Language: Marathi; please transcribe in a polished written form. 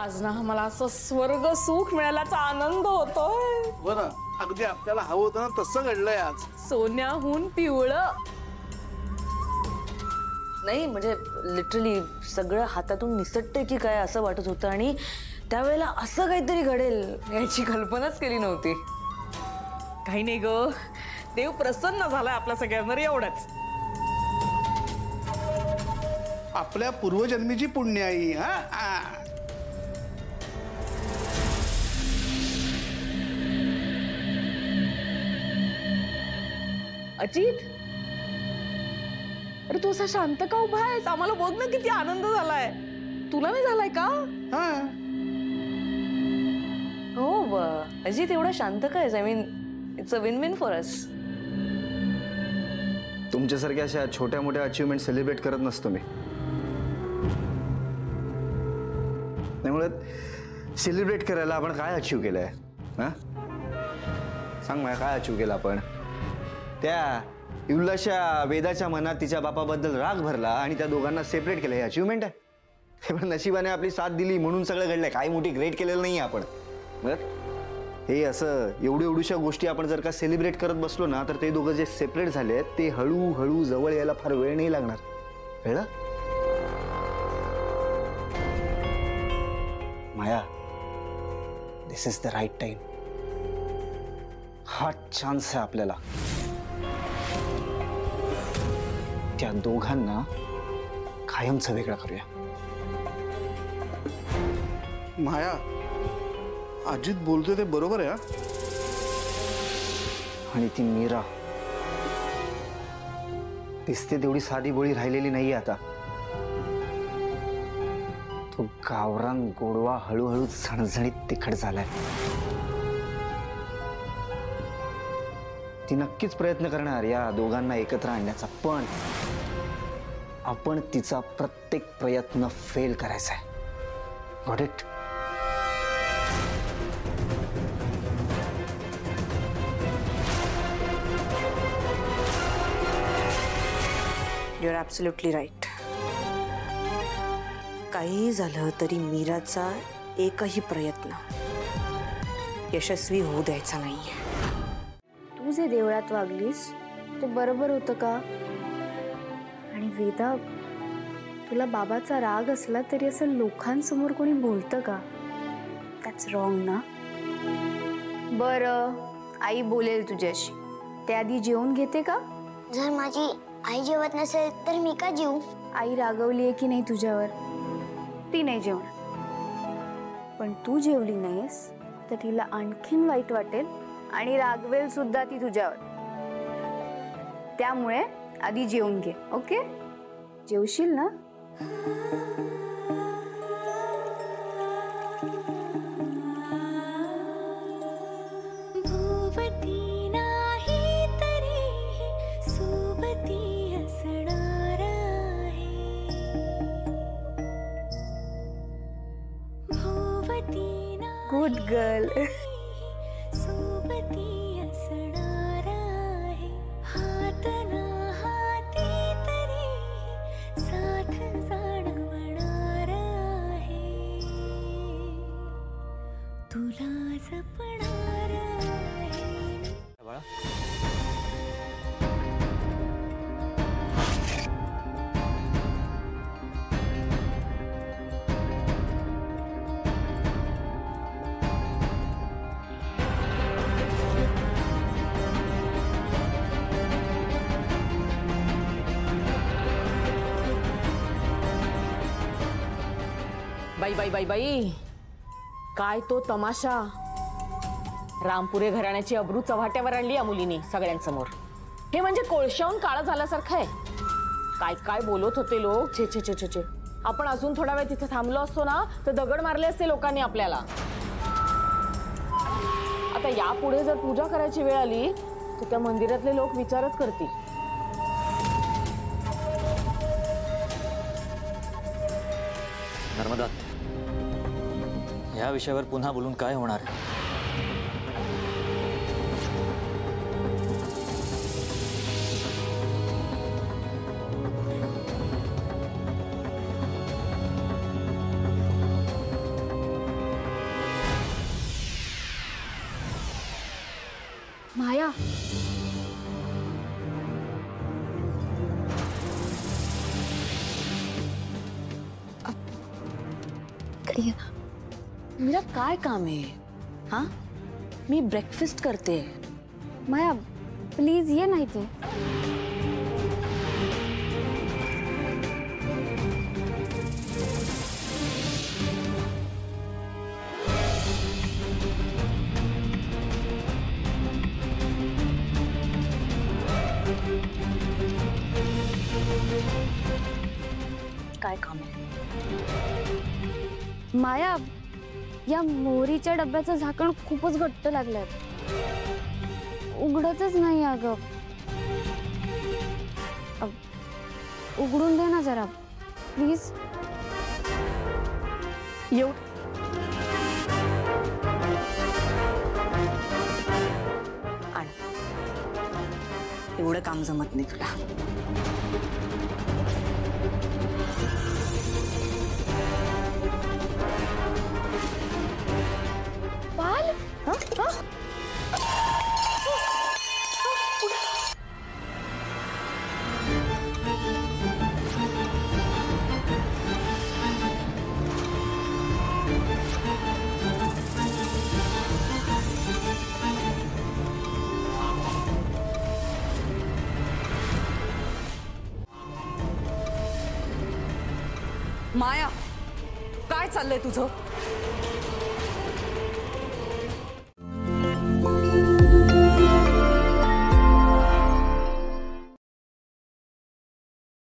आज ना मला असं स्वर्ग सुख मिळाल्याचा आनंद होतोय। हो ना, अगदी आपल्याला हवं होतं ना तसं घडलंय आज। सोन्याहून पिवळं नाही म्हणजे लिटरली सगळं हातातून निसटते की काय असं वाटत होतं आणि त्यावेळेला असं काहीतरी घडेल याची कल्पनाच केली नव्हती। काही नाही ग, देव प्रसन्न झालाय आपल्या सगळ्यांवर एवढंच। आपल्या पूर्वजन्मीची पुण्याई। हा अजित, अरे तू असा शांत का उभा आहेस? आम्हाला बघ ना किती आनंद झालाय, तुला नाही झालाय का? हा हो अजित एवढा शांत काय? I mean it's a win win for us. तुमच्यासारख्या अशा छोट्या मोठ्या अचीवमेंट सेलिब्रेट करत नसतो मी। त्यामुळे सेलिब्रेट करायला आपण काय अचीव केलंय? हा सांग मला, काय अचीव केलं आपण? त्या युलाच्या वेदाच्या मनात तिच्या बापाबद्दल राग भरला आणि त्या दोघांना सेपरेट केलं, हे अचीवमेंट आहे? हे पण नशिबाने आपली साथ दिली म्हणून सगळं घडलंय, काही मोठी ग्रेट केलेलं नाही आपण। हे असं एवढ्या गोष्टी आपण जर का सेलिब्रेट करत बसलो ना तर ते दोघं जे सेपरेट झाले ते हळूहळू जवळ यायला फार वेळ नाही लागणार, कळलं? माया, दिस इज द राईट टाइम। हा चान्स आहे आपल्याला त्या दोघांना कायमचं वेगळं करूया। माया, अजित बोलतोय ते बरोबर आहे। आणि ती मीरा दिसते तेवढी साधी बोळी राहिलेली नाहीये आता। तो गावरान गोडवा हळूहळू झणझणीत तिखट झालाय। ती नक्कीच प्रयत्न करणार या दोघांना एकत्र आणण्याचा, पण आपण तिचा प्रत्येक प्रयत्न फेल करायचा आहे। Got it? You are absolutely right. काही झालं तरी मीराचा एकही प्रयत्न यशस्वी होऊ द्यायचा नाहीये। तू जे देवळात वागलीस ते बरोबर होतं का? आणि वेदा, तुला बाबाचा राग असला तरी असं लोकांसमोर कोणी बोलतं का? दॅट्स रॉंग ना? बरं, आई बोलेल तुझ्याशी, त्याआधी जेवून घेते का? जर माझी आई जेवत नसेल तर मी का जेवू? आई रागवली आहे की नाही तुझ्यावर? ती नाही जेवणार, पण तू जेवली नाहीस तर तिला आणखीन वाईट वाटेल आणि रागवेल सुद्धा ती तुझ्यावर। त्यामुळे आधी जेवून घे, ओके? जेवशील ना? Good girl. बाई बाई बाई बाई, काय तो तमाशा! रामपुरे घराण्याची अब्रू चव्हाट्यावर आणली या मुलीने सगळ्यांसमोर। हे म्हणजे कोळशाहून काळं झाल्यासारखं आहे। काय काय बोलत होते लोक, छे छे छे छे छे। आपण अजून थोडा वेळ तिथे थांबलो असतो ना तर दगड मारले असते लोकांनी आपल्याला। आता यापुढे जर पूजा करायची वेळ आली तर त्या मंदिरातले लोक विचारच करतील। नर्मदा, या विषयावर पुन्हा बोलून काय होणार? माया, मेरा काय काम आहे? हा, मी ब्रेकफास्ट करते. माया प्लीज ये नाही ते. काय काम आहे? माया, या मोहरीच्या डब्याचं झाकण खूपच घट्ट लागलंय. उघडतच नाही अगं. उघडून दे ना जरा प्लीज. येऊ आण. एवढं काम जमत नाही तुला. पाल, माया, काय चाललंय तुझं?